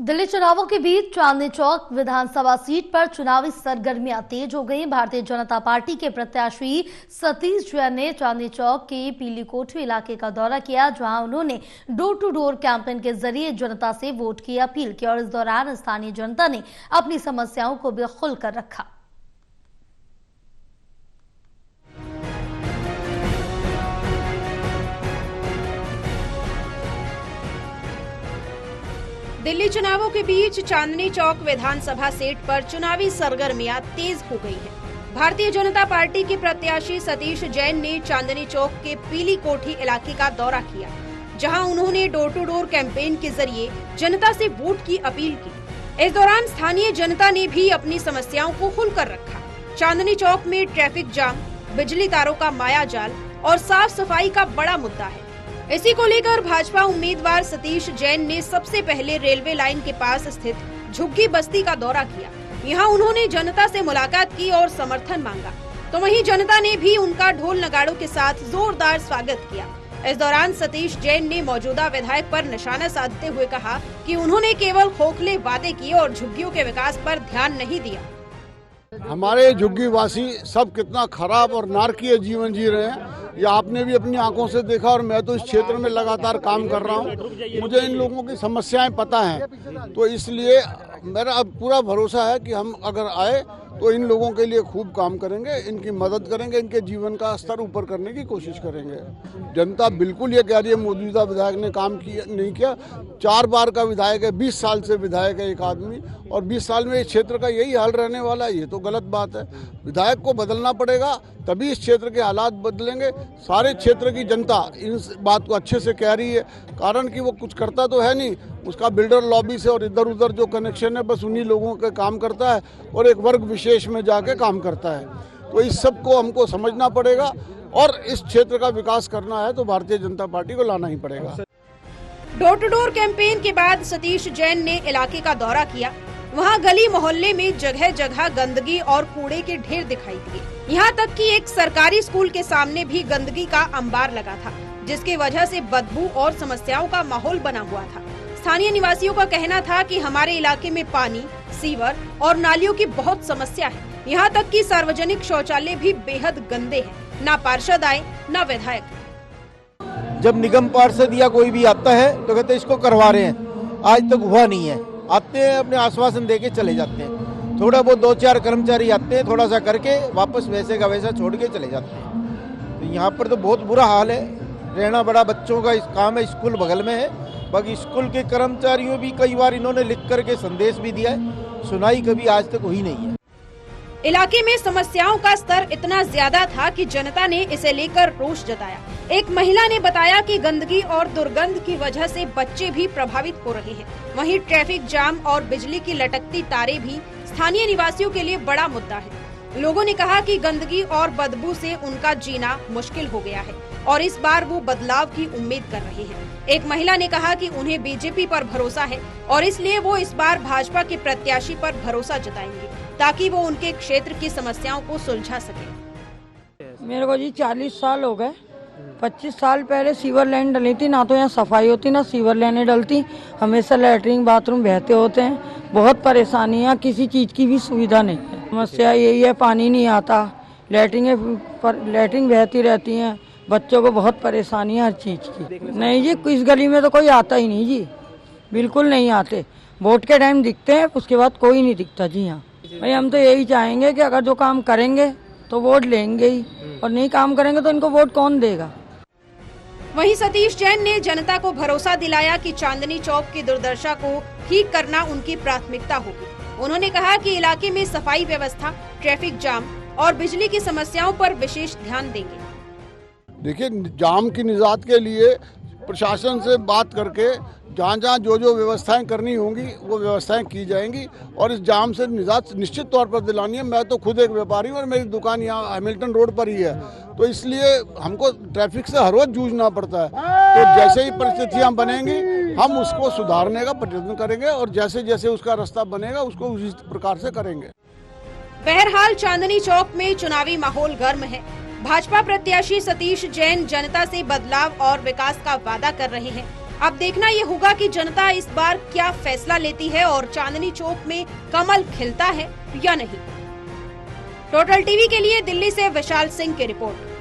दिल्ली चुनावों के बीच चांदनी चौक विधानसभा सीट पर चुनावी सरगर्मियां तेज हो गई। भारतीय जनता पार्टी के प्रत्याशी सतीश जैन ने चांदनी चौक के पीली कोठी इलाके का दौरा किया, जहां उन्होंने डोर टू डोर कैंपेन के जरिए जनता से वोट की अपील की और इस दौरान स्थानीय जनता ने अपनी समस्याओं को भी खुलकर रखा। दिल्ली चुनावों के बीच चांदनी चौक विधानसभा सीट पर चुनावी सरगर्मियां तेज हो गई हैं। भारतीय जनता पार्टी के प्रत्याशी सतीश जैन ने चांदनी चौक के पीली कोठी इलाके का दौरा किया, जहां उन्होंने डोर टू डोर कैंपेन के जरिए जनता से वोट की अपील की। इस दौरान स्थानीय जनता ने भी अपनी समस्याओं को खुलकर रखा। चांदनी चौक में ट्रैफिक जाम, बिजली तारों का मायाजाल और साफ सफाई का बड़ा मुद्दा है। इसी को लेकर भाजपा उम्मीदवार सतीश जैन ने सबसे पहले रेलवे लाइन के पास स्थित झुग्गी बस्ती का दौरा किया। यहां उन्होंने जनता से मुलाकात की और समर्थन मांगा, तो वहीं जनता ने भी उनका ढोल नगाड़ों के साथ जोरदार स्वागत किया। इस दौरान सतीश जैन ने मौजूदा विधायक पर निशाना साधते हुए कहा कि उन्होंने केवल खोखले वादे किए और झुग्गियों के विकास पर ध्यान नहीं दिया। हमारे झुग्गी वासी सब कितना खराब और नारकीय जीवन जी रहे हैं, ये आपने भी अपनी आंखों से देखा और मैं तो इस क्षेत्र में लगातार काम कर रहा हूँ। मुझे इन लोगों की समस्याएं पता हैं, तो इसलिए मेरा अब पूरा भरोसा है कि हम अगर आए तो इन लोगों के लिए खूब काम करेंगे, इनकी मदद करेंगे, इनके जीवन का स्तर ऊपर करने की कोशिश करेंगे। जनता बिल्कुल ये कह रही है मौजूदा विधायक ने काम किया नहीं किया। 4 बार का विधायक है, 20 साल से विधायक है एक आदमी, और 20 साल में इस क्षेत्र का यही हाल रहने वाला है। ये तो गलत बात है। विधायक को बदलना पड़ेगा, तभी इस क्षेत्र के हालात बदलेंगे। सारे क्षेत्र की जनता इस बात को अच्छे से कह रही है, कारण कि वो कुछ करता तो है नहीं, उसका बिल्डर लॉबी से और इधर उधर जो कनेक्शन है बस उन्हीं लोगों के काम करता है और एक वर्ग विशेष में जाके काम करता है। तो इस सब को हमको समझना पड़ेगा और इस क्षेत्र का विकास करना है तो भारतीय जनता पार्टी को लाना ही पड़ेगा। डोर टू डोर कैंपेन के बाद सतीश जैन ने इलाके का दौरा किया। वहां गली मोहल्ले में जगह जगह गंदगी और कूड़े के ढेर दिखाई दिए। यहां तक कि एक सरकारी स्कूल के सामने भी गंदगी का अंबार लगा था, जिसकी वजह से बदबू और समस्याओं का माहौल बना हुआ था। स्थानीय निवासियों का कहना था कि हमारे इलाके में पानी, सीवर और नालियों की बहुत समस्या है। यहाँ तक कि सार्वजनिक शौचालय भी बेहद गंदे हैं। ना पार्षद आए न विधायक। जब निगम पार्षद या कोई भी आता है तो कहते हैं इसको करवा रहे हैं, आज तक हुआ नहीं है। आते हैं अपने आश्वासन देके चले जाते हैं, थोड़ा बहुत 2-4 कर्मचारी आते हैं, थोड़ा सा करके वापस वैसे का वैसा छोड़ के चले जाते हैं। तो यहाँ पर तो बहुत बुरा हाल है, रहना बड़ा बच्चों का काम है, स्कूल बगल में है। बाकी स्कूल के कर्मचारियों भी कई बार इन्होंने लिख करके संदेश भी दिया है, सुनाई कभी आज तक हुई नहीं है। इलाके में समस्याओं का स्तर इतना ज्यादा था कि जनता ने इसे लेकर रोष जताया। एक महिला ने बताया कि गंदगी और दुर्गंध की वजह से बच्चे भी प्रभावित हो रहे हैं। वहीं ट्रैफिक जाम और बिजली की लटकती तारें भी स्थानीय निवासियों के लिए बड़ा मुद्दा है। लोगों ने कहा कि गंदगी और बदबू से उनका जीना मुश्किल हो गया है और इस बार वो बदलाव की उम्मीद कर रहे हैं। एक महिला ने कहा कि उन्हें बीजेपी पर भरोसा है और इसलिए वो इस बार भाजपा के प्रत्याशी पर भरोसा जताएंगे, ताकि वो उनके क्षेत्र की समस्याओं को सुलझा सके। मेरे को जी 40 साल हो गए। 25 साल पहले सीवर लाइन डली थी, ना तो यहाँ सफाई होती ना सीवर लाइनें डलती। हमेशा लैट्रिन बाथरूम बहते होते हैं, बहुत परेशानियाँ, किसी चीज़ की भी सुविधा नहीं है। समस्या यही है, पानी नहीं आता, लैट्रिन बहती रहती हैं, बच्चों को बहुत परेशानी है हर चीज़ की। नहीं जी, इस गली में तो कोई आता ही नहीं जी, बिल्कुल नहीं आते। वोट के टाइम दिखते हैं, उसके बाद कोई नहीं दिखता जी यहाँ। भाई हम तो यही चाहेंगे कि अगर जो काम करेंगे तो वोट लेंगे ही, और नहीं काम करेंगे तो इनको वोट कौन देगा। वहीं सतीश जैन ने जनता को भरोसा दिलाया कि चांदनी चौक की दुर्दशा को ठीक करना उनकी प्राथमिकता होगी। उन्होंने कहा कि इलाके में सफाई व्यवस्था, ट्रैफिक जाम और बिजली की समस्याओं पर विशेष ध्यान देंगे। देखिए, जाम की निजात के लिए प्रशासन से बात करके जहाँ जो व्यवस्थाएं करनी होंगी वो व्यवस्थाएं की जाएंगी और इस जाम से निजात निश्चित तौर पर दिलानी है। मैं तो खुद एक व्यापारी हूँ और मेरी दुकान यहाँ हैमिल्टन रोड पर ही है, तो इसलिए हमको ट्रैफिक से हर रोज जूझना पड़ता है। तो जैसे ही परिस्थितियाँ बनेंगी हम उसको सुधारने का प्रयत्न करेंगे और जैसे जैसे उसका रास्ता बनेगा उसको उसी प्रकार से करेंगे। बहरहाल चांदनी चौक में चुनावी माहौल गर्म है। भाजपा प्रत्याशी सतीश जैन जनता से बदलाव और विकास का वादा कर रहे हैं। अब देखना ये होगा कि जनता इस बार क्या फैसला लेती है और चांदनी चौक में कमल खिलता है या नहीं। टोटल टीवी के लिए दिल्ली से विशाल सिंह की रिपोर्ट।